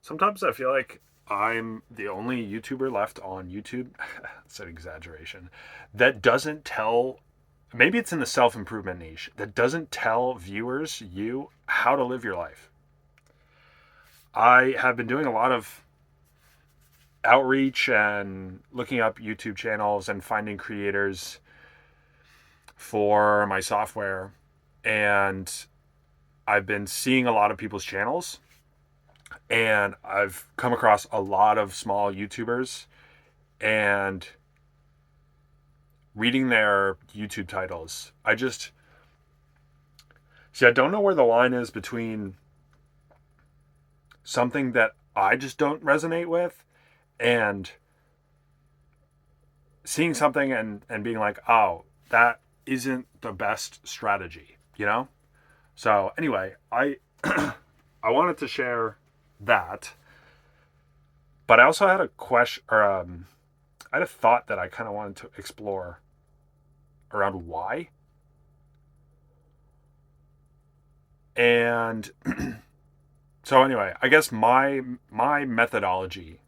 Sometimes I feel like I'm the only YouTuber left on YouTube. That's an exaggeration. That doesn't tell, maybe it's in the self improvement niche, that doesn't tell viewers, you, how to live your life. I have been doing a lot of outreach and looking up YouTube channels and finding creators for my software. And I've been seeing a lot of people's channels, and I've come across a lot of small YouTubers and reading their YouTube titles. I don't know where the line is between something that I just don't resonate with and seeing something and being like, oh, that isn't the best strategy, you know? So anyway, I I wanted to share that, but I also had a question or I had a thought that I kind of wanted to explore around why. And so anyway, I guess my methodology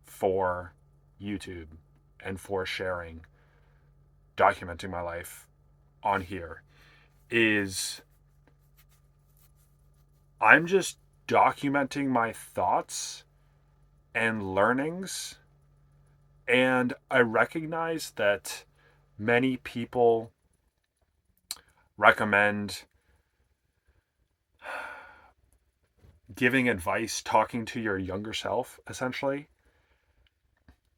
for YouTube and for sharing, documenting my life on here is I'm just documenting my thoughts and learnings. And I recognize that many people recommend giving advice, talking to your younger self, essentially.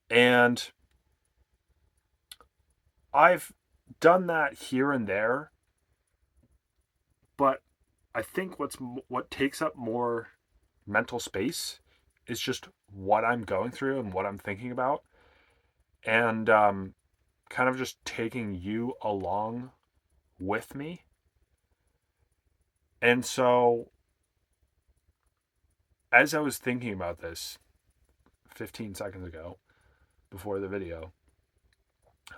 And I've done that here and there, but I think what takes up more mental space is just what I'm going through and what I'm thinking about, and kind of just taking you along with me. And so, as I was thinking about this 15 seconds ago before the video,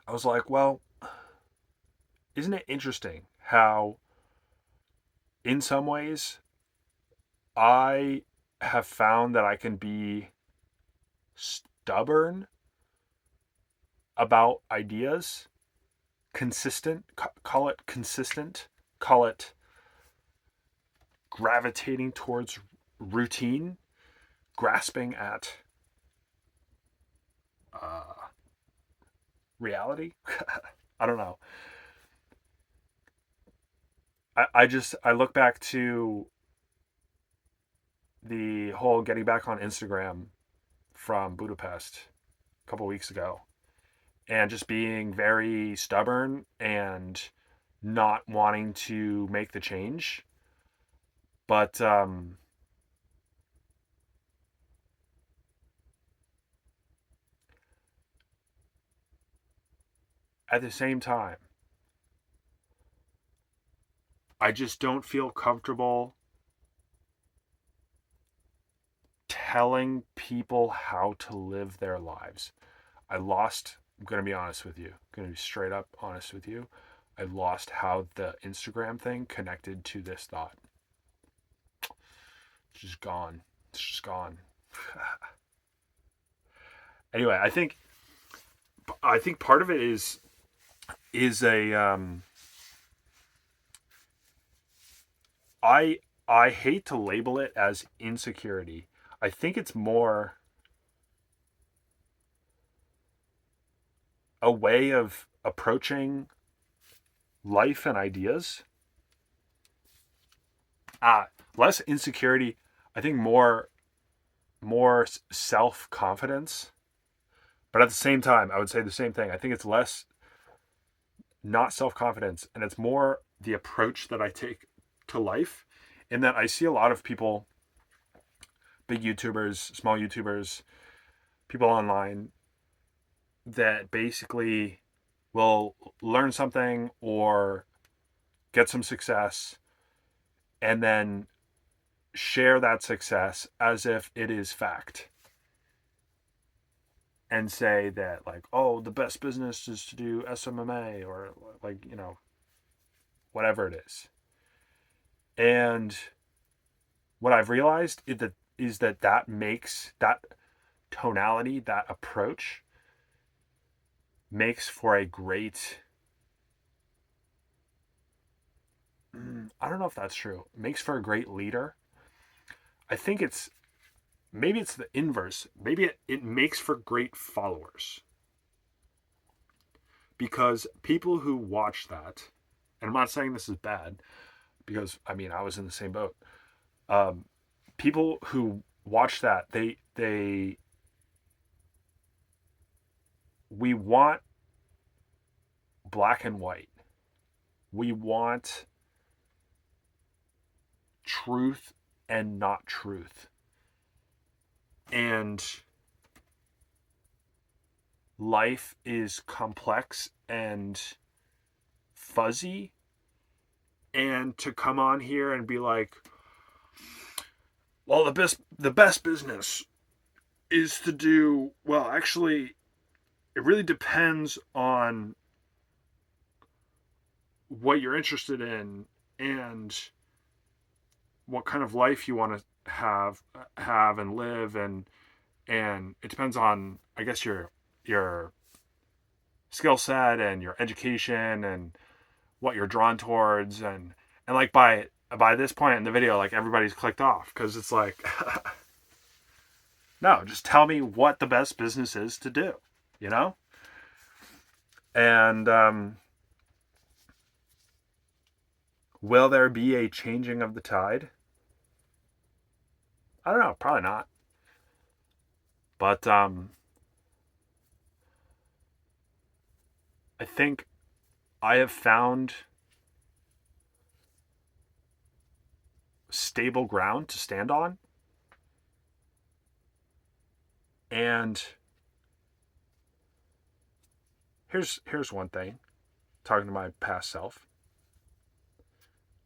I was like, well, isn't it interesting how, in some ways, I have found that I can be stubborn about ideas, consistent, call it consistent, call it gravitating towards routine, grasping at uh, reality. I don't know. I look back to the whole getting back on Instagram from Budapest a couple weeks ago, and just being very stubborn and not wanting to make the change. But at the same time, I just don't feel comfortable telling people how to live their lives. I'm going to be honest with you, I'm going to be straight up honest with you. I lost how the Instagram thing connected to this thought. It's just gone. It's just gone. Anyway, I think part of it is a I hate to label it as insecurity. I think it's more a way of approaching life and ideas. Less insecurity, I think more self confidence. But at the same time, I would say the same thing. I think it's less not self confidence, and it's more the approach that I take to life. In that I see a lot of people, big YouTubers, small YouTubers, people online that basically will learn something or get some success and then share that success as if it is fact and say that, like, oh, the best business is to do SMMA or, like, whatever it is. And what I've realized is is that makes that tonality, that approach makes for a great, I don't know if that's true, makes for a great leader. I think maybe it's the inverse. Maybe it makes for great followers. Because people who watch that, and I'm not saying this is bad, because I mean I was in the same boat. Um, People who watch that, we want black and white. We want truth and not truth. And life is complex and fuzzy. And to come on here and be like, well, the best business is to do, well, actually, it really depends on what you're interested in and what kind of life you want to have and live, and it depends on, I guess, your skill set and your education and what you're drawn towards, and like by this point in the video, like everybody's clicked off because it's like no, just tell me what the best business is to do, you know. And will there be a changing of the tide? I don't know, probably not. But I think I have found stable ground to stand on. And here's one thing, talking to my past self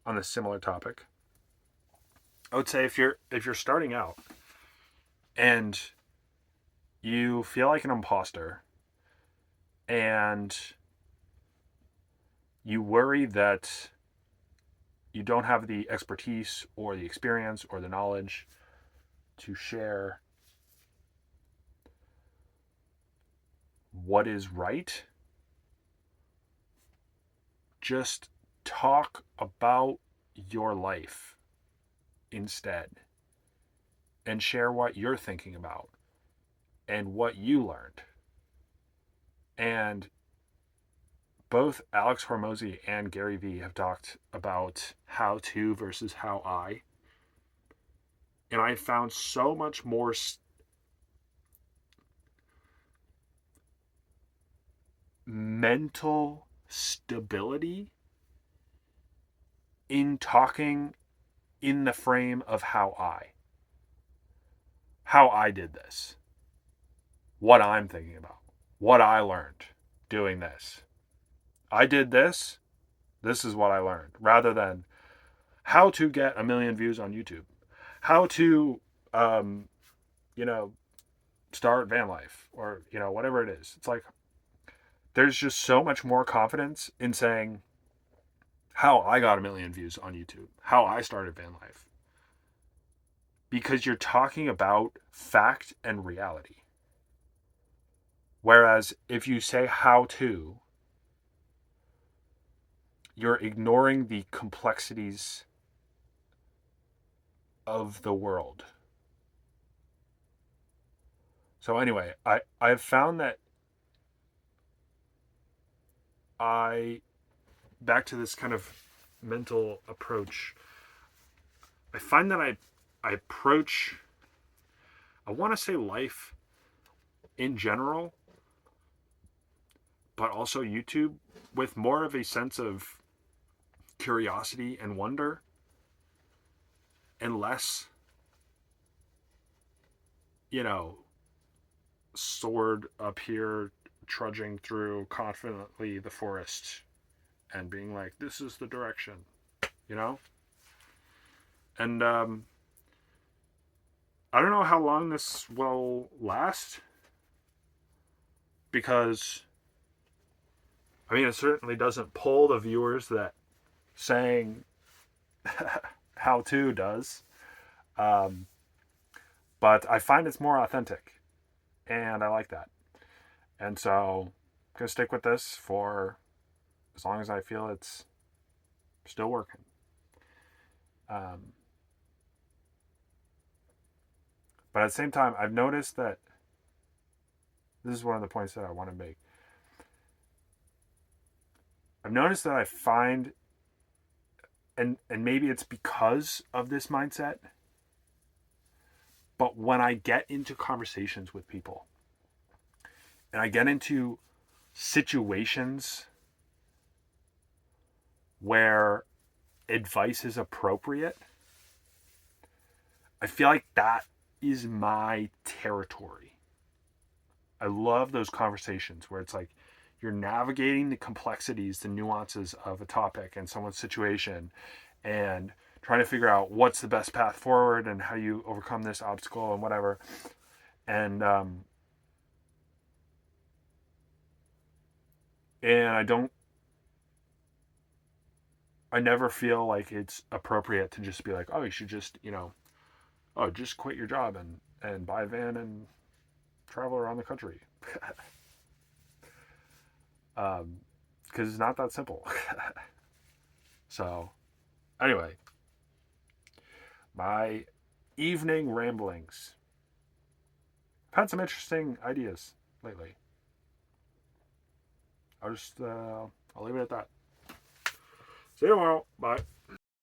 on a similar topic. I would say if you're starting out and you feel like an imposter and you worry that you don't have the expertise or the experience or the knowledge to share what is right, just talk about your life instead and share what you're thinking about and what you learned. And both Alex Hormozy and Gary Vee have talked about how to versus how I. And I found so much more mental stability in talking in the frame of how I did this, what I'm thinking about, what I learned doing this. I did this. This is what I learned, rather than how to get 1 million views on YouTube, how to, um, you know, start van life, or whatever it is. It's like there's just so much more confidence in saying how I got 1 million views on YouTube, how I started van life, because you're talking about fact and reality. Whereas if you say how to, you're ignoring the complexities of the world. So anyway, I've found that back to this kind of mental approach, I find that I approach, I want to say life in general, but also YouTube, with more of a sense of curiosity and wonder, and less, sword up here trudging through confidently the forest and being like, this is the direction, you know? And I don't know how long this will last, because I mean, it certainly doesn't pull the viewers that saying how to does. Um, But I find it's more authentic, and I like that. And so I'm going to stick with this for as long as I feel it's still working. Um, but at the same time, I've noticed that this is one of the points that I want to make. I've noticed that I find, and maybe it's because of this mindset, but when I get into conversations with people and I get into situations where advice is appropriate, I feel like that is my territory. I love those conversations where it's like you're navigating the complexities, the nuances of a topic and someone's situation, and trying to figure out what's the best path forward and how you overcome this obstacle and whatever. And and I never feel like it's appropriate to just be like, oh, you should just, oh, just quit your job and buy a van and travel around the country. Because it's not that simple. So, anyway, my evening ramblings. I've had some interesting ideas lately. I'll leave it at that. See you tomorrow. Bye.